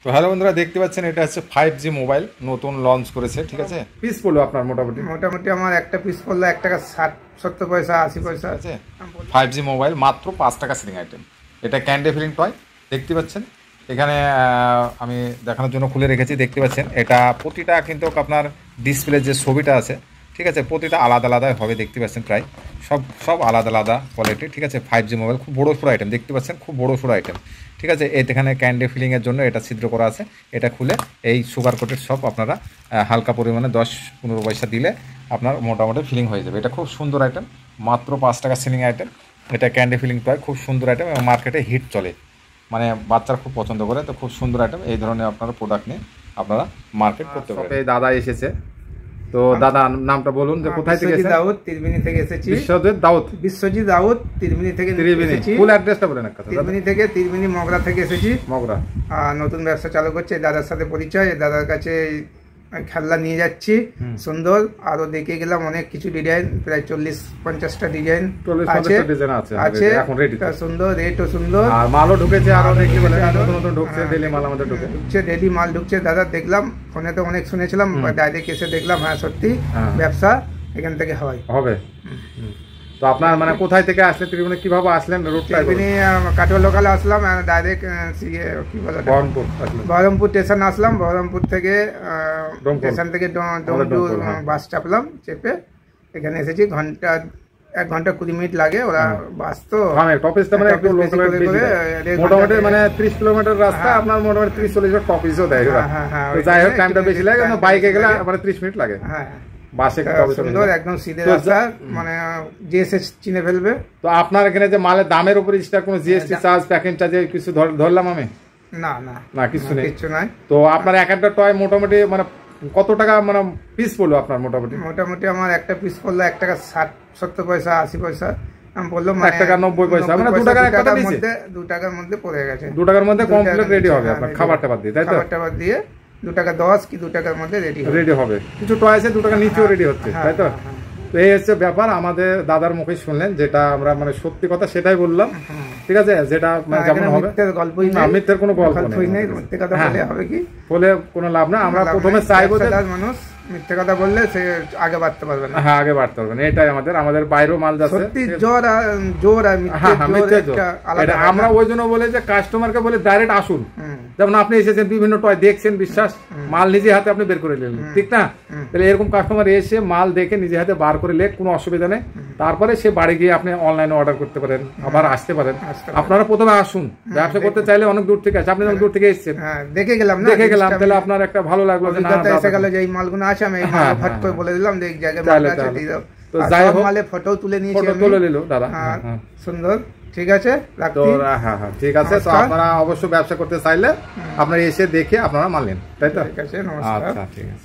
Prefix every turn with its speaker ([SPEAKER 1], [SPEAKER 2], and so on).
[SPEAKER 1] তো হ্যালো বন্ধুরা, দেখতে পাচ্ছেন এটা হচ্ছে 5G মোবাইল, নতুন লঞ্চ করেছে। ঠিক আছে, পিস পড়লো আপনার মোটামুটি
[SPEAKER 2] আমার একটা পিস পড়লো 1 টাকা 70 পয়সা 80 পয়সা
[SPEAKER 1] আছে। 5G মোবাইল মাত্র 5 টাকা সেলিং আইটেম। এটা ক্যান্ডি ফিলিং টয় দেখতে পাচ্ছেন এখানে। আমি দেখানোর জন্য খুলে রেখেছি, দেখতে পাচ্ছেন এটা প্রতিটা কিন্তু আপনার ডিসপ্লে যে ছবিটা আছে, ঠিক আছে, প্রতিটা আলাদা আলাদা হবে। দেখতে পাচ্ছেন প্রায় সব আলাদা আলাদা কোয়ালিটি। ঠিক আছে, 5G মোবাইল খুব বড় সড়ো আইটেম, দেখতে পাচ্ছেন খুব বড় সড়ো আইটেম। ঠিক আছে, এখানে ক্যান্ডি ফিলিংয়ের জন্য এটা ছিদ্র করা আছে। এটা খুলে এই সুগার কোটের সব আপনারা হালকা পরিমাণে 10-15 পয়সা দিলে আপনার মোটামুটি ফিলিং হয়ে যাবে। এটা খুব সুন্দর আইটেম, মাত্র 5 টাকা সেলিং আইটেম। এটা ক্যান্ডি ফিলিং টয় খুব সুন্দর আইটেম এবং মার্কেটে হিট চলে, মানে বাচ্চারা খুব পছন্দ করে। তো খুব সুন্দর আইটেম, এই ধরনের আপনারা প্রোডাক্ট নিয়ে আপনারা মার্কেট করতে পারেন। এই দাদা এসেছে, তো দাদা নামটা বলুন যে কোথায় থেকে এসেছেন?
[SPEAKER 2] দাউদ, তিরমিনি থেকে এসেছি। বিশ্বজিৎ দাউদ, তিরমিনি থেকে এসেছি।
[SPEAKER 1] ফুল অ্যাড্রেসটা বলেন একটা।
[SPEAKER 2] তিরমিনি মগরা থেকে এসেছি।
[SPEAKER 1] মগরা
[SPEAKER 2] নতুন ব্যবসা চালু করছে, দাদার সাথে পরিচয়। দাদার কাছে খেলনা নিয়ে যাচ্ছি, সুন্দর। আরো দেখে গেলাম অনেক কিছু ডিজাইন, প্রায় 40-50টা ডিজাইন আছে। সুন্দর, রেটও সুন্দর,
[SPEAKER 1] আর মালও ঢুকেছে। আরো দেখি নতুন ঢুকছে, ডেইলি মাল আমাদের ঢুকছে,
[SPEAKER 2] ডেইলি মাল ঢুকছে। দাদা দেখলাম, ফোনে তো অনেক শুনেছিলাম, ডাইরেক্ট এসে দেখলাম হ্যাঁ সত্যি ব্যবসা এখান থেকে হবে।
[SPEAKER 1] তো আপনার মানে কোথায় থেকে আসলেন, ত্রিবেণী কিভাবে আসলেন?
[SPEAKER 2] ত্রিবেণী কাটোয়া লোকালে আসলাম, ডাইরেক্ট কি বলে বহরমপুর স্টেশন আসলাম। বহরমপুর থেকে স্টেশন থেকে ডোমজুর বাস চাপলাম, চেপে এখানে এসেছি। 1 ঘন্টা 20 মিনিট লাগে। ওরা বাস তো
[SPEAKER 1] মোটামুটি মানে 30 কিলোমিটার রাস্তা, আপনার মোটামুটি 30-40 মিনিট অফিসও দেয়। যাই হোক, টাইমটা বেশি লাগে, বাইকে গেলে মানে 30 মিনিট লাগে।
[SPEAKER 2] সুন্দর, একদম সিধে রাস্তা, মানে জিএসটি চিনে ফেলবে।
[SPEAKER 1] তো আপনার এখানে যে মালের দামের উপর কোনো জিএসটি চার্জ, প্যাকিং চার্জ কিছু ধরলাম আমি? না, কিছু নাই। তো আপনার এক একটা টয় মোটামুটি মানে কত টাকা মানে পিস পড়লো আপনার?
[SPEAKER 2] মোটামুটি আমার একটা পিস পড়লো 1 টাকা 70 পয়সা 80 পয়সা। আমি বললাম
[SPEAKER 1] 1 টাকা 90 পয়সা, মানে 2
[SPEAKER 2] টাকার মধ্যে পড়ে গেছে।
[SPEAKER 1] 2 টাকার মধ্যে কমপ্লিট রেডি হবে আপনার খাবারটা বাদ দিয়ে, তাই তো?
[SPEAKER 2] খাবারটা বাদ দিয়ে 2 টাকা 10 কি 2 টাকার মধ্যে রেডি হবে।
[SPEAKER 1] কিছু টয় আছে 2 টাকা নিচেও রেডি হচ্ছে, তাই তো? তো এই হচ্ছে ব্যাপার। আমাদের দাদার মুখে শুনলেন, যেটা আমরা মানে সত্যি কথা সেটাই বললাম। ঠিক আছে, যেটা যেমন হবে, মিথ্যের কোনো গল্প নেই,
[SPEAKER 2] মিথ্যে কথা বলে হবে কি,
[SPEAKER 1] বলে কোনো লাভ না। আমরা প্রথমে চাইবো যে
[SPEAKER 2] মানুষ মিথ্যে কথা বললে সে আগে বাড়তে পারবে না।
[SPEAKER 1] হ্যাঁ, আগে বাড়তে পারবে না। এটাই আমাদের বাইরেও মাল যাচ্ছে,
[SPEAKER 2] সত্যি জোর আর মিথ্যে জোর।
[SPEAKER 1] আমরা ওই জন্য বলে যে কাস্টমারকে বলে ডাইরেক্ট আসুন। যেমন আপনি এসেছেন, বিভিন্ন টয় দেখছেন, বিশ্বাস মাল নিজে হাতে আপনি বের করে নিলেন, ঠিক না? তাহলে এরকম কাস্টমার এসে মাল দেখে নিজে হাতে বার করে লেখ, কোনো অসুবিধা নেই। তারপরে সে বাড়ি গিয়ে আপনি অনলাইনে অর্ডার করতে পারেন, আবার আসতে পারেন। আপনারা প্রথমে আসুন, ব্যবসা করতে চাইলে অনেক দূর থেকে আসে। আপনি অনেক দূর থেকে এসেছেন, দেখে গেলাম, তাহলে আপনার একটা ভালো লাগলো যে না
[SPEAKER 2] এসে গেল যে এই মালগুলো আছে, আমি ফট করে বলে দিলাম যে এই জায়গায় দিয়ে দাও।
[SPEAKER 1] তো যাই হোক,
[SPEAKER 2] মালে ফটো তুলে নিয়েছি,
[SPEAKER 1] তুলে নিল দাদা,
[SPEAKER 2] সুন্দর। ঠিক আছে,
[SPEAKER 1] হ্যাঁ ঠিক আছে। তো আপনারা অবশ্যই ব্যবসা করতে চাইলে আপনারা এসে দেখে আপনারা মাল নেন, তাই তো?
[SPEAKER 2] ঠিক আছে, নমস্কার।
[SPEAKER 1] আচ্ছা, ঠিক আছে।